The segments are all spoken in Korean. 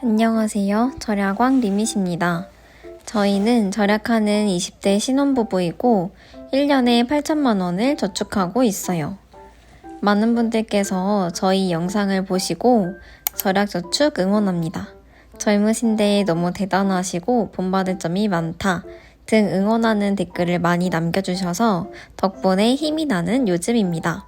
안녕하세요. 절약왕 리밋입니다. 저희는 절약하는 20대 신혼부부이고 1년에 8천만 원을 저축하고 있어요. 많은 분들께서 저희 영상을 보시고 절약저축 응원합니다. 젊으신데 너무 대단하시고 본받을 점이 많다 등 응원하는 댓글을 많이 남겨주셔서 덕분에 힘이 나는 요즘입니다.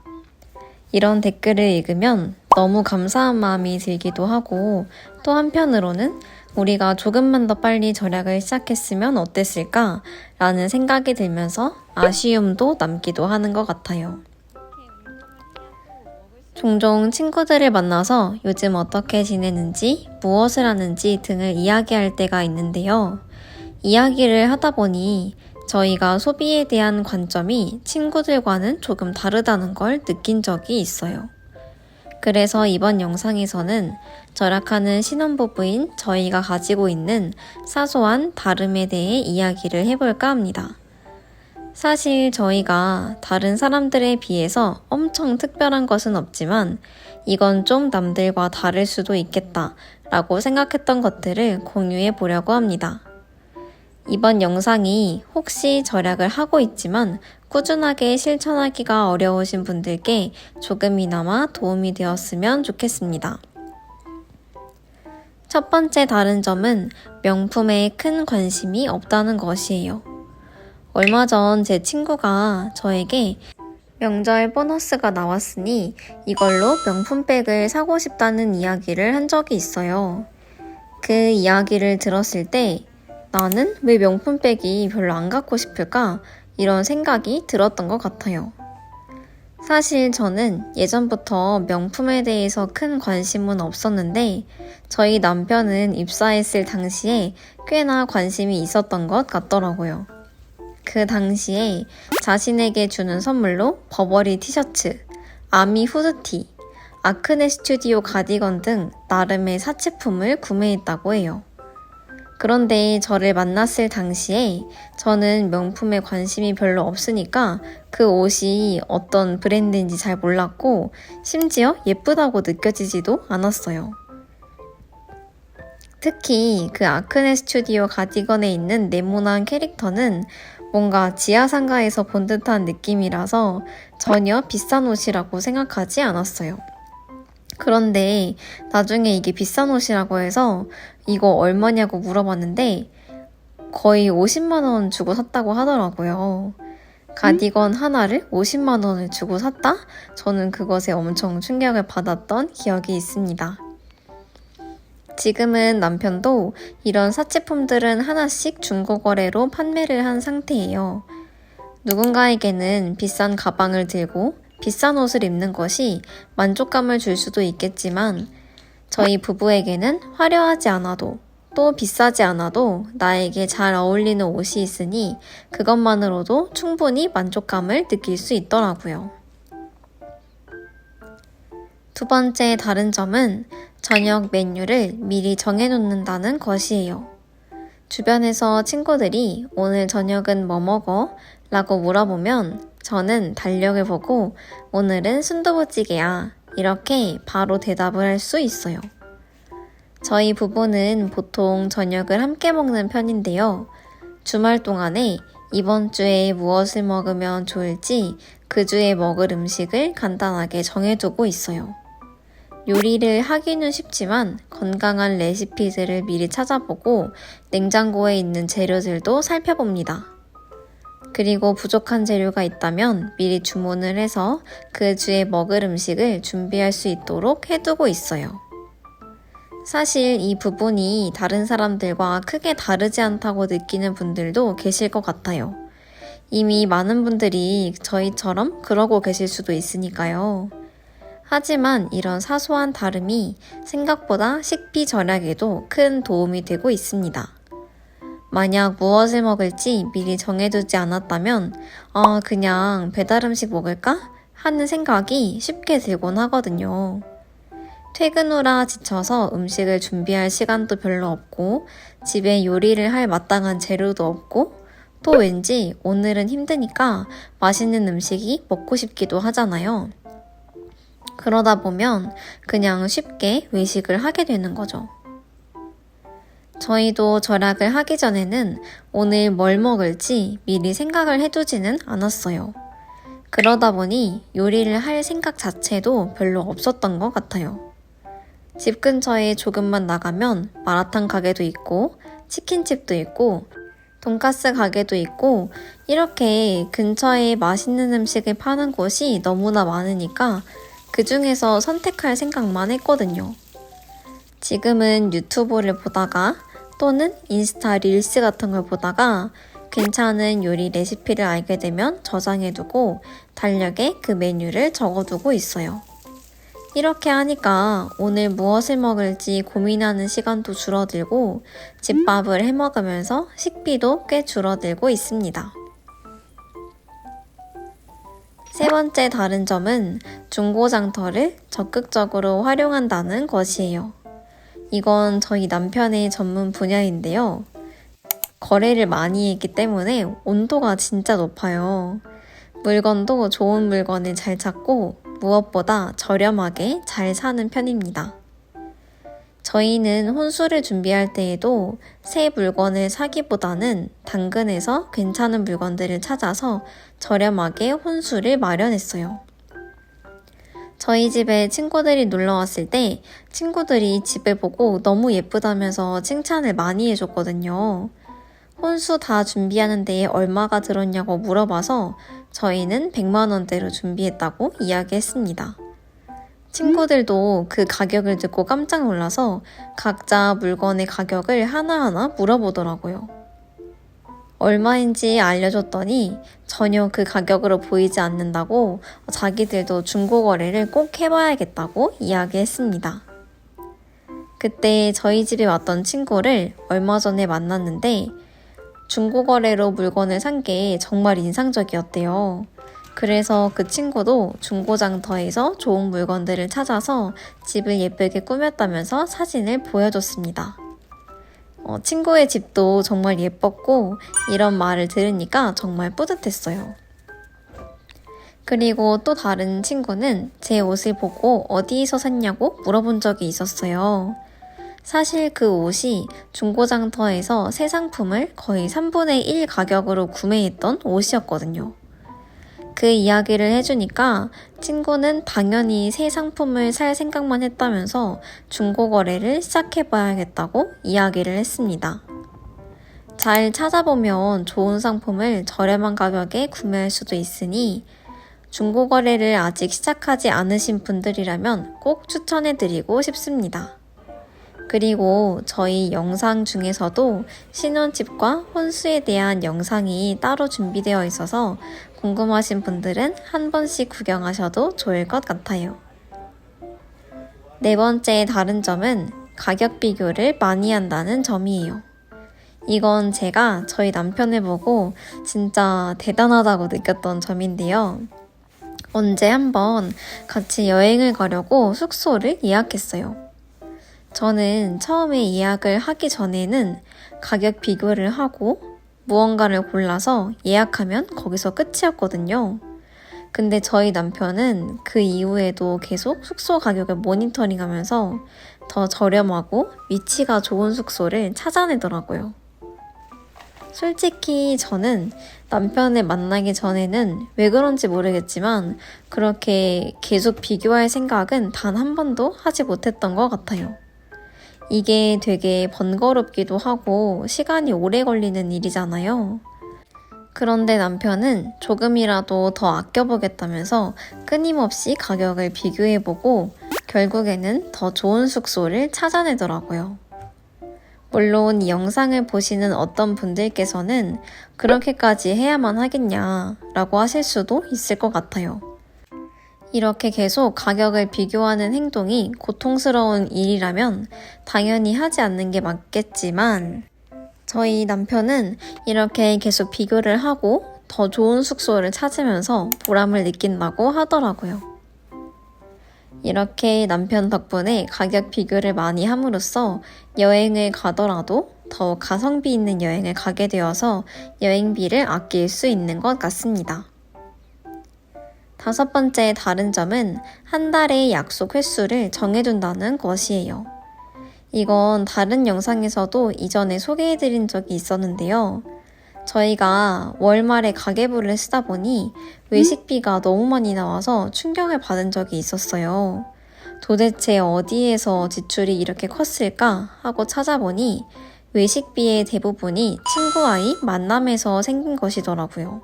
이런 댓글을 읽으면 너무 감사한 마음이 들기도 하고 또 한편으로는 우리가 조금만 더 빨리 절약을 시작했으면 어땠을까 라는 생각이 들면서 아쉬움도 남기도 하는 것 같아요. 종종 친구들을 만나서 요즘 어떻게 지내는지, 무엇을 하는지 등을 이야기할 때가 있는데요. 이야기를 하다 보니 저희가 소비에 대한 관점이 친구들과는 조금 다르다는 걸 느낀 적이 있어요. 그래서 이번 영상에서는 절약하는 신혼부부인 저희가 가지고 있는 사소한 다름에 대해 이야기를 해볼까 합니다. 사실 저희가 다른 사람들에 비해서 엄청 특별한 것은 없지만 이건 좀 남들과 다를 수도 있겠다 라고 생각했던 것들을 공유해 보려고 합니다. 이번 영상이 혹시 절약을 하고 있지만 꾸준하게 실천하기가 어려우신 분들께 조금이나마 도움이 되었으면 좋겠습니다. 첫 번째 다른 점은 명품에 큰 관심이 없다는 것이에요. 얼마 전 제 친구가 저에게 명절 보너스가 나왔으니 이걸로 명품백을 사고 싶다는 이야기를 한 적이 있어요. 그 이야기를 들었을 때 나는 왜 명품백이 별로 안 갖고 싶을까? 이런 생각이 들었던 것 같아요. 사실 저는 예전부터 명품에 대해서 큰 관심은 없었는데 저희 남편은 입사했을 당시에 꽤나 관심이 있었던 것 같더라고요. 그 당시에 자신에게 주는 선물로 버버리 티셔츠, 아미 후드티, 아크네 스튜디오 가디건 등 나름의 사치품을 구매했다고 해요. 그런데 저를 만났을 당시에 저는 명품에 관심이 별로 없으니까 그 옷이 어떤 브랜드인지 잘 몰랐고 심지어 예쁘다고 느껴지지도 않았어요. 특히 그 아크네 스튜디오 가디건에 있는 네모난 캐릭터는 뭔가 지하상가에서 본 듯한 느낌이라서 전혀 비싼 옷이라고 생각하지 않았어요. 그런데 나중에 이게 비싼 옷이라고 해서 이거 얼마냐고 물어봤는데 거의 50만 원 주고 샀다고 하더라고요. 가디건 하나를 50만 원을 주고 샀다? 저는 그것에 엄청 충격을 받았던 기억이 있습니다. 지금은 남편도 이런 사치품들은 하나씩 중고거래로 판매를 한 상태예요. 누군가에게는 비싼 가방을 들고 비싼 옷을 입는 것이 만족감을 줄 수도 있겠지만 저희 부부에게는 화려하지 않아도 또 비싸지 않아도 나에게 잘 어울리는 옷이 있으니 그것만으로도 충분히 만족감을 느낄 수 있더라고요. 두 번째 다른 점은 저녁 메뉴를 미리 정해놓는다는 것이에요. 주변에서 친구들이 오늘 저녁은 뭐 먹어? 라고 물어보면 저는 달력을 보고 오늘은 순두부찌개야 이렇게 바로 대답을 할 수 있어요. 저희 부부는 보통 저녁을 함께 먹는 편인데요. 주말 동안에 이번 주에 무엇을 먹으면 좋을지 그 주에 먹을 음식을 간단하게 정해두고 있어요. 요리를 하기는 쉽지만 건강한 레시피들을 미리 찾아보고 냉장고에 있는 재료들도 살펴봅니다. 그리고 부족한 재료가 있다면 미리 주문을 해서 그 주에 먹을 음식을 준비할 수 있도록 해두고 있어요. 사실 이 부분이 다른 사람들과 크게 다르지 않다고 느끼는 분들도 계실 것 같아요. 이미 많은 분들이 저희처럼 그러고 계실 수도 있으니까요. 하지만 이런 사소한 다름이 생각보다 식비 절약에도 큰 도움이 되고 있습니다. 만약 무엇을 먹을지 미리 정해두지 않았다면 그냥 배달 음식 먹을까? 하는 생각이 쉽게 들곤 하거든요. 퇴근 후라 지쳐서 음식을 준비할 시간도 별로 없고 집에 요리를 할 마땅한 재료도 없고 또 왠지 오늘은 힘드니까 맛있는 음식이 먹고 싶기도 하잖아요. 그러다 보면 그냥 쉽게 외식을 하게 되는 거죠. 저희도 절약을 하기 전에는 오늘 뭘 먹을지 미리 생각을 해두지는 않았어요. 그러다 보니 요리를 할 생각 자체도 별로 없었던 것 같아요. 집 근처에 조금만 나가면 마라탕 가게도 있고 치킨집도 있고 돈가스 가게도 있고 이렇게 근처에 맛있는 음식을 파는 곳이 너무나 많으니까 그 중에서 선택할 생각만 했거든요. 지금은 유튜브를 보다가 또는 인스타 릴스 같은 걸 보다가 괜찮은 요리 레시피를 알게 되면 저장해두고 달력에 그 메뉴를 적어두고 있어요. 이렇게 하니까 오늘 무엇을 먹을지 고민하는 시간도 줄어들고 집밥을 해먹으면서 식비도 꽤 줄어들고 있습니다. 세 번째 다른 점은 중고장터를 적극적으로 활용한다는 것이에요. 이건 저희 남편의 전문 분야인데요. 거래를 많이 했기 때문에 온도가 진짜 높아요. 물건도 좋은 물건을 잘 찾고 무엇보다 저렴하게 잘 사는 편입니다. 저희는 혼수를 준비할 때에도 새 물건을 사기보다는 당근에서 괜찮은 물건들을 찾아서 저렴하게 혼수를 마련했어요. 저희 집에 친구들이 놀러 왔을 때 친구들이 집을 보고 너무 예쁘다면서 칭찬을 많이 해줬거든요. 혼수 다 준비하는 데에 얼마가 들었냐고 물어봐서 저희는 100만 원대로 준비했다고 이야기했습니다. 친구들도 그 가격을 듣고 깜짝 놀라서 각자 물건의 가격을 하나하나 물어보더라고요. 얼마인지 알려줬더니 전혀 그 가격으로 보이지 않는다고 자기들도 중고거래를 꼭 해봐야겠다고 이야기했습니다. 그때 저희 집에 왔던 친구를 얼마 전에 만났는데 중고거래로 물건을 산 게 정말 인상적이었대요. 그래서 그 친구도 중고장터에서 좋은 물건들을 찾아서 집을 예쁘게 꾸몄다면서 사진을 보여줬습니다. 친구의 집도 정말 예뻤고 이런 말을 들으니까 정말 뿌듯했어요. 그리고 또 다른 친구는 제 옷을 보고 어디에서 샀냐고 물어본 적이 있었어요. 사실 그 옷이 중고장터에서 새 상품을 거의 3분의 1 가격으로 구매했던 옷이었거든요. 그 이야기를 해주니까 친구는 당연히 새 상품을 살 생각만 했다면서 중고거래를 시작해봐야겠다고 이야기를 했습니다. 잘 찾아보면 좋은 상품을 저렴한 가격에 구매할 수도 있으니 중고거래를 아직 시작하지 않으신 분들이라면 꼭 추천해드리고 싶습니다. 그리고 저희 영상 중에서도 신혼집과 혼수에 대한 영상이 따로 준비되어 있어서 궁금하신 분들은 한 번씩 구경하셔도 좋을 것 같아요. 네 번째 다른 점은 가격 비교를 많이 한다는 점이에요. 이건 제가 저희 남편을 보고 진짜 대단하다고 느꼈던 점인데요. 언제 한번 같이 여행을 가려고 숙소를 예약했어요. 저는 처음에 예약을 하기 전에는 가격 비교를 하고 무언가를 골라서 예약하면 거기서 끝이었거든요. 근데 저희 남편은 그 이후에도 계속 숙소 가격을 모니터링하면서 더 저렴하고 위치가 좋은 숙소를 찾아내더라고요. 솔직히 저는 남편을 만나기 전에는 왜 그런지 모르겠지만 그렇게 계속 비교할 생각은 단 한 번도 하지 못했던 것 같아요. 이게 되게 번거롭기도 하고 시간이 오래 걸리는 일이잖아요. 그런데 남편은 조금이라도 더 아껴보겠다면서 끊임없이 가격을 비교해보고 결국에는 더 좋은 숙소를 찾아내더라고요. 물론 이 영상을 보시는 어떤 분들께서는 그렇게까지 해야만 하겠냐 라고 하실 수도 있을 것 같아요. 이렇게 계속 가격을 비교하는 행동이 고통스러운 일이라면 당연히 하지 않는 게 맞겠지만 저희 남편은 이렇게 계속 비교를 하고 더 좋은 숙소를 찾으면서 보람을 느낀다고 하더라고요. 이렇게 남편 덕분에 가격 비교를 많이 함으로써 여행을 가더라도 더 가성비 있는 여행을 가게 되어서 여행비를 아낄 수 있는 것 같습니다. 다섯 번째 다른 점은 한 달의 약속 횟수를 정해둔다는 것이에요. 이건 다른 영상에서도 이전에 소개해드린 적이 있었는데요. 저희가 월말에 가계부를 쓰다 보니 외식비가 너무 많이 나와서 충격을 받은 적이 있었어요. 도대체 어디에서 지출이 이렇게 컸을까 하고 찾아보니 외식비의 대부분이 친구와의 만남에서 생긴 것이더라고요.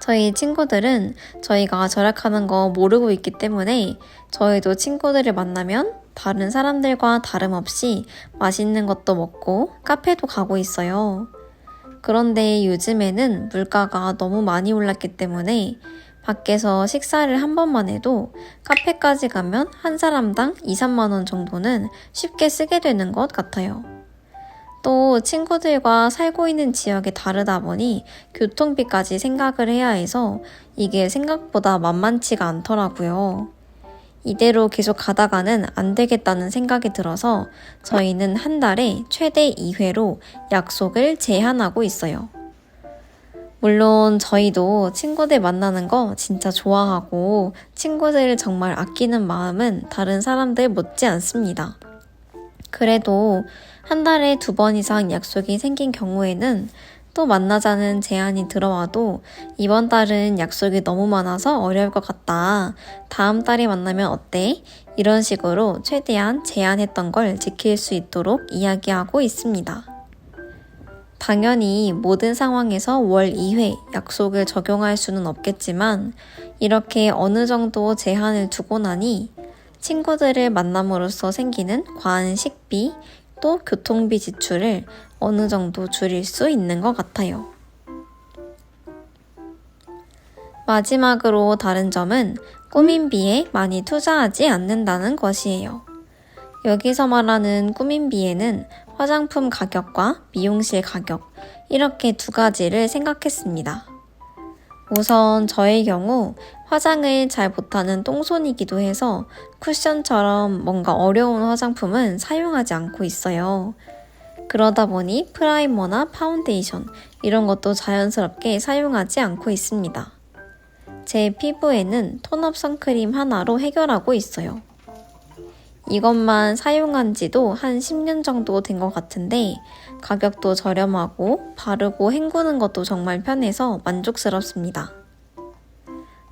저희 친구들은 저희가 절약하는 거 모르고 있기 때문에 저희도 친구들을 만나면 다른 사람들과 다름없이 맛있는 것도 먹고 카페도 가고 있어요. 그런데 요즘에는 물가가 너무 많이 올랐기 때문에 밖에서 식사를 한 번만 해도 카페까지 가면 한 사람당 2, 3만 원 정도는 쉽게 쓰게 되는 것 같아요. 또 친구들과 살고 있는 지역이 다르다 보니 교통비까지 생각을 해야 해서 이게 생각보다 만만치가 않더라고요. 이대로 계속 가다가는 안 되겠다는 생각이 들어서 저희는 한 달에 최대 2회로 약속을 제한하고 있어요. 물론 저희도 친구들 만나는 거 진짜 좋아하고 친구들을 정말 아끼는 마음은 다른 사람들 못지 않습니다. 그래도 한 달에 2번 이상 약속이 생긴 경우에는 또 만나자는 제안이 들어와도 이번 달은 약속이 너무 많아서 어려울 것 같다. 다음 달에 만나면 어때? 이런 식으로 최대한 제안했던 걸 지킬 수 있도록 이야기하고 있습니다. 당연히 모든 상황에서 월 2회 약속을 적용할 수는 없겠지만 이렇게 어느 정도 제한을 두고 나니 친구들을 만남으로써 생기는 과한 식비 또 교통비 지출을 어느 정도 줄일 수 있는 것 같아요. 마지막으로 다른 점은 꾸민비에 많이 투자하지 않는다는 것이에요. 여기서 말하는 꾸민비에는 화장품 가격과 미용실 가격 이렇게 2가지를 생각했습니다. 우선 저의 경우 화장을 잘 못하는 똥손이기도 해서 쿠션처럼 뭔가 어려운 화장품은 사용하지 않고 있어요. 그러다 보니 프라이머나 파운데이션 이런 것도 자연스럽게 사용하지 않고 있습니다. 제 피부에는 톤업 선크림 하나로 해결하고 있어요. 이것만 사용한 지도 한 10년 정도 된 것 같은데 가격도 저렴하고 바르고 헹구는 것도 정말 편해서 만족스럽습니다.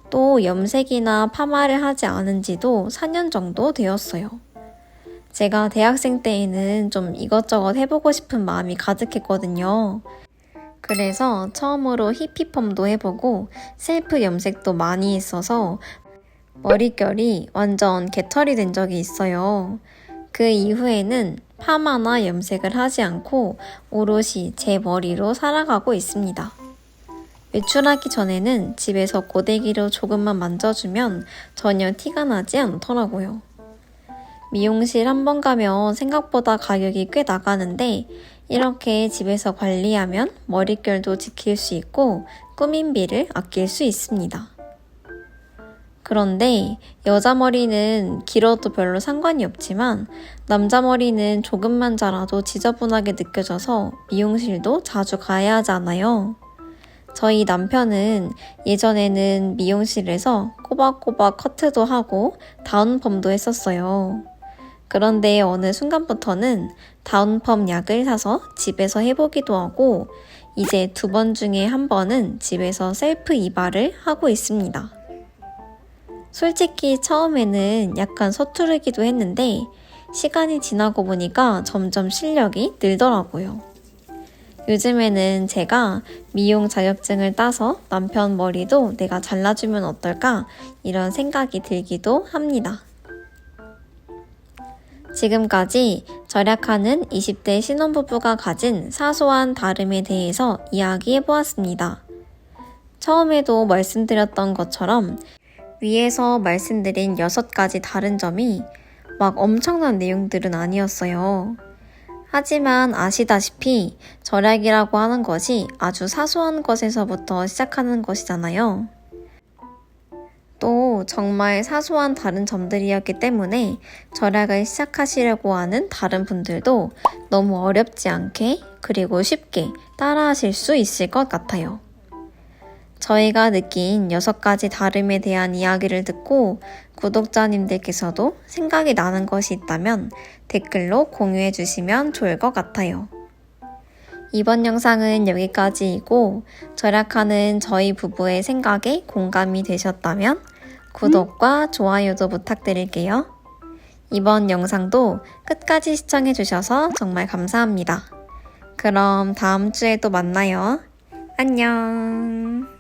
또 염색이나 파마를 하지 않은 지도 4년 정도 되었어요. 제가 대학생 때에는 좀 이것저것 해보고 싶은 마음이 가득했거든요. 그래서 처음으로 히피펌도 해보고 셀프 염색도 많이 했어서 머릿결이 완전 개털이 된 적이 있어요. 그 이후에는 파마나 염색을 하지 않고 오롯이 제 머리로 살아가고 있습니다. 외출하기 전에는 집에서 고데기로 조금만 만져주면 전혀 티가 나지 않더라고요. 미용실 한 번 가면 생각보다 가격이 꽤 나가는데 이렇게 집에서 관리하면 머릿결도 지킬 수 있고 꾸민비를 아낄 수 있습니다. 그런데 여자 머리는 길어도 별로 상관이 없지만 남자 머리는 조금만 자라도 지저분하게 느껴져서 미용실도 자주 가야 하잖아요. 저희 남편은 예전에는 미용실에서 꼬박꼬박 커트도 하고 다운펌도 했었어요. 그런데 어느 순간부터는 다운펌 약을 사서 집에서 해보기도 하고 이제 2번 중에 1번은 집에서 셀프 이발을 하고 있습니다. 솔직히 처음에는 약간 서투르기도 했는데 시간이 지나고 보니까 점점 실력이 늘더라고요. 요즘에는 제가 미용 자격증을 따서 남편 머리도 내가 잘라주면 어떨까 이런 생각이 들기도 합니다. 지금까지 절약하는 20대 신혼부부가 가진 사소한 다름에 대해서 이야기해보았습니다. 처음에도 말씀드렸던 것처럼 위에서 말씀드린 6가지 다른 점이 막 엄청난 내용들은 아니었어요. 하지만 아시다시피 절약이라고 하는 것이 아주 사소한 것에서부터 시작하는 것이잖아요. 또 정말 사소한 다른 점들이었기 때문에 절약을 시작하시려고 하는 다른 분들도 너무 어렵지 않게 그리고 쉽게 따라하실 수 있을 것 같아요. 저희가 느낀 6가지 다름에 대한 이야기를 듣고 구독자님들께서도 생각이 나는 것이 있다면 댓글로 공유해 주시면 좋을 것 같아요. 이번 영상은 여기까지이고 절약하는 저희 부부의 생각에 공감이 되셨다면 구독과 좋아요도 부탁드릴게요. 이번 영상도 끝까지 시청해 주셔서 정말 감사합니다. 그럼 다음 주에 또 만나요. 안녕.